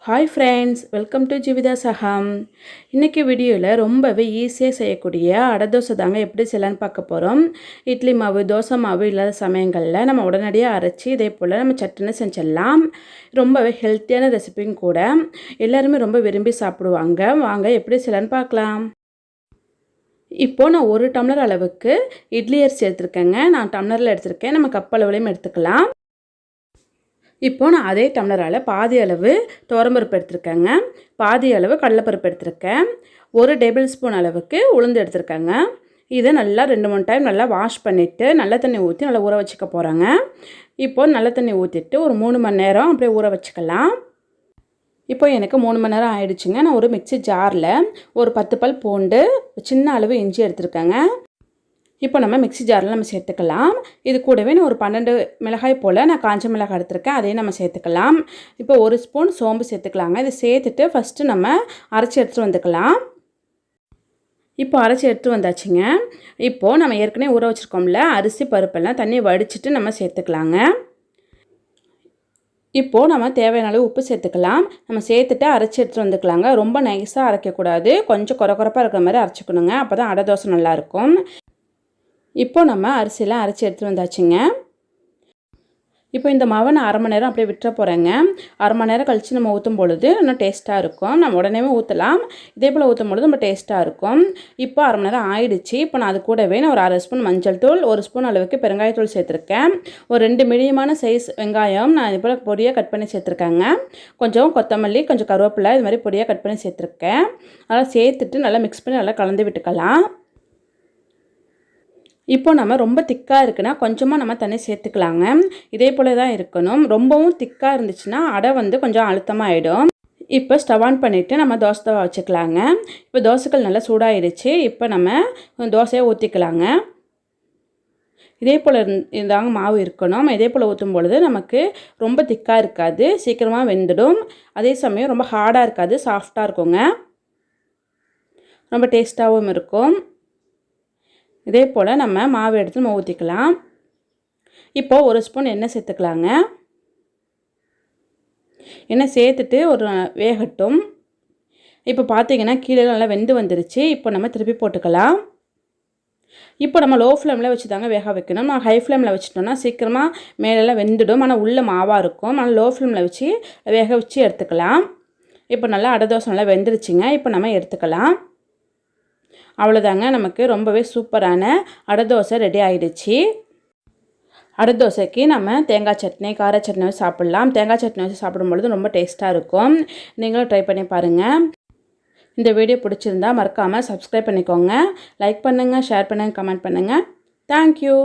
Hi friends, welcome to jeevethaas Agam. இன்றைக்கி வீடியோவில் ரொம்பவே ஈஸியாக செய்யக்கூடிய அடை தோசை தாங்க எப்படி செய்யலான்னு பார்க்க போகிறோம். இட்லி மாவு, தோசை மாவு இல்லாத சமயங்களில் நம்ம உடனடியாக அரைச்சி இதே போல் நம்ம சட்டுன்னு செஞ்சிடலாம். ரொம்பவே ஹெல்த்தியான ரெசிபியும் கூட, எல்லாருமே ரொம்ப விரும்பி சாப்பிடுவாங்க. வாங்க எப்படி செய்யலான்னு பார்க்கலாம். இப்போது நான் 1 டம்ளர் அளவுக்கு இட்லி அரிசி எடுத்துருக்கேங்க. நான் டம்ளரில் எடுத்துருக்கேன், நம்ம கப் அளவுலையும் எடுத்துக்கலாம். இப்போது நான் அதே டம்ளரால் பாதி அளவு துவரம்பருப்பு எடுத்துருக்கேங்க, பாதி அளவு கடலைப்பருப்பு எடுத்துருக்கேன், 1 டேபிள் ஸ்பூன் அளவுக்கு உளுந்து எடுத்துருக்கேங்க. இதை நல்லா 2-3 டைம் நல்லா வாஷ் பண்ணிவிட்டு நல்ல தண்ணி ஊற்றி நல்லா ஊற வச்சுக்க போகிறேங்க. இப்போது நல்ல தண்ணி ஊற்றிட்டு ஒரு 3 மணி நேரம் அப்படியே ஊற வச்சுக்கலாம். இப்போ எனக்கு 3 மணி நேரம் ஆயிடுச்சுங்க. நான் ஒரு மிக்ஸி ஜாரில் ஒரு 10 பல் பூண்டு, சின்ன அளவு இஞ்சி எடுத்துருக்கேங்க. இப்போ நம்ம மிக்ஸி ஜாரில் நம்ம சேர்த்துக்கலாம். இது கூடவே நான் ஒரு 12 மிளகாய் போல் நான் காஞ்ச மிளகாய் எடுத்துருக்கேன், அதையும் நம்ம சேர்த்துக்கலாம். இப்போ 1 ஸ்பூன் சோம்பு சேர்த்துக்கலாங்க. இதை சேர்த்துட்டு ஃபஸ்ட்டு நம்ம அரைச்சி எடுத்துகிட்டு வந்துக்கலாம். இப்போ அரைச்சி எடுத்துகிட்டு வந்தாச்சுங்க. இப்போது நம்ம ஏற்கனவே ஊற வச்சுருக்கோம்ல அரிசி பருப்பெல்லாம் தண்ணி வடிச்சிட்டு நம்ம சேர்த்துக்கலாங்க. இப்போது நம்ம தேவையான அளவு உப்பு சேர்த்துக்கலாம். நம்ம சேர்த்துட்டு அரைச்சி எடுத்துகிட்டு வந்துக்கலாங்க. ரொம்ப நைஸாக அரைக்கக்கூடாது, கொஞ்சம் குறப்பாக இருக்கிற மாதிரி அரைச்சிக்கணுங்க. அப்போ தான் அடை தோசை நல்லாயிருக்கும். இப்போ நம்ம அரிசியெல்லாம் அரைச்சி எடுத்துகிட்டு வந்தாச்சுங்க. இப்போ இந்த மாவை நான் 1/2 மணி நேரம் அப்படியே விட்டுற போகிறேங்க. 1/2 மணி நேரம் கழித்து நம்ம ஊற்றும் பொழுது இன்னும் டேஸ்ட்டாக இருக்கும். நம்ம உடனே ஊற்றலாம், இதே போல் ஊற்றும் பொழுது ரொம்ப டேஸ்ட்டாக இருக்கும். இப்போ 1/2 மணி நேரம் ஆயிடுச்சு. இப்போ நான் அது கூடவே நான் ஒரு 1/2 ஸ்பூன் மஞ்சள் தூள், 1 ஸ்பூன் அளவுக்கு பெருங்காயத்தூள் சேர்த்துருக்கேன். ஒரு 2 மீடியமான சைஸ் வெங்காயம் நான் இது போல் பொடியாக கட் பண்ணி சேர்த்துருக்கேங்க. கொஞ்சம் கொத்தமல்லி, கொஞ்சம் கருவேப்பிலை இது மாதிரி பொடியாக கட் பண்ணி சேர்த்துருக்கேன். அதெல்லாம் சேர்த்துட்டு நல்லா மிக்ஸ் பண்ணி நல்லா கலந்து விட்டுக்கலாம். இப்போ நம்ம ரொம்ப திக்காக இருக்குன்னா கொஞ்சமாக நம்ம தண்ணி சேர்த்துக்கலாங்க. இதே போல் தான் இருக்கணும். ரொம்பவும் திக்காக இருந்துச்சுன்னா அடை கொஞ்சம் அழுத்தமாக ஆகிடும். இப்போ ஸ்டவ் ஆன் பண்ணிவிட்டு நம்ம தோசை தவா வச்சுக்கலாங்க. இப்போ தோசைகள் நல்லா சூடாகிடுச்சு. இப்போ நம்ம தோசையை ஊற்றிக்கலாங்க. இதே போல் இருந்தாங்க மாவு இருக்கணும். இதே போல் ஊற்றும் பொழுது நமக்கு ரொம்ப திக்காக இருக்காது, சீக்கிரமாக வெந்துடும். அதே சமயம் ரொம்ப ஹார்டாக இருக்காது, சாஃப்டாக இருக்குங்க. ரொம்ப டேஸ்ட்டாகவும் இருக்கும். இதே போல் நம்ம மாவு எடுத்து நம்ம ஊற்றிக்கலாம். இப்போது 1 ஸ்பூன் எண்ணெய் சேர்த்துக்கலாங்க. எண்ணெய் சேர்த்துட்டு ஒரு வேகட்டும். இப்போ பார்த்தீங்கன்னா கீழே நல்லா வெந்து வந்துருச்சு. இப்போ நம்ம திருப்பி போட்டுக்கலாம். இப்போ நம்ம லோ ஃப்ளேமில் வச்சு தாங்க வேக வைக்கணும். நான் ஹை ஃப்ளேமில் வச்சுட்டோம்னா சீக்கிரமாக மேலெல்லாம் வெந்துடும், ஆனால் உள்ள மாவாக இருக்கும். ஆனால் லோ ஃப்ளேமில் வச்சு வேக வச்சு எடுத்துக்கலாம். இப்போ நல்லா அடை தோசை நல்லா வெந்துருச்சுங்க. இப்போ நம்ம எடுத்துக்கலாம். அவ்வளோதாங்க, நமக்கு ரொம்பவே சூப்பரான அடை தோசை ரெடி ஆகிடுச்சு. அடை தோசைக்கு நம்ம தேங்காய் சட்னி, கார சட்னி வச்சு சாப்பிட்லாம். தேங்காய் சட்னி வச்சு சாப்பிடும்பொழுது ரொம்ப டேஸ்ட்டாக இருக்கும். நீங்களும் ட்ரை பண்ணி பாருங்கள். இந்த வீடியோ பிடிச்சிருந்தா மறக்காமல் சப்ஸ்கிரைப் பண்ணிக்கோங்க. லைக் பண்ணுங்கள், ஷேர் பண்ணுங்கள், கமெண்ட் பண்ணுங்கள். தேங்க்யூ.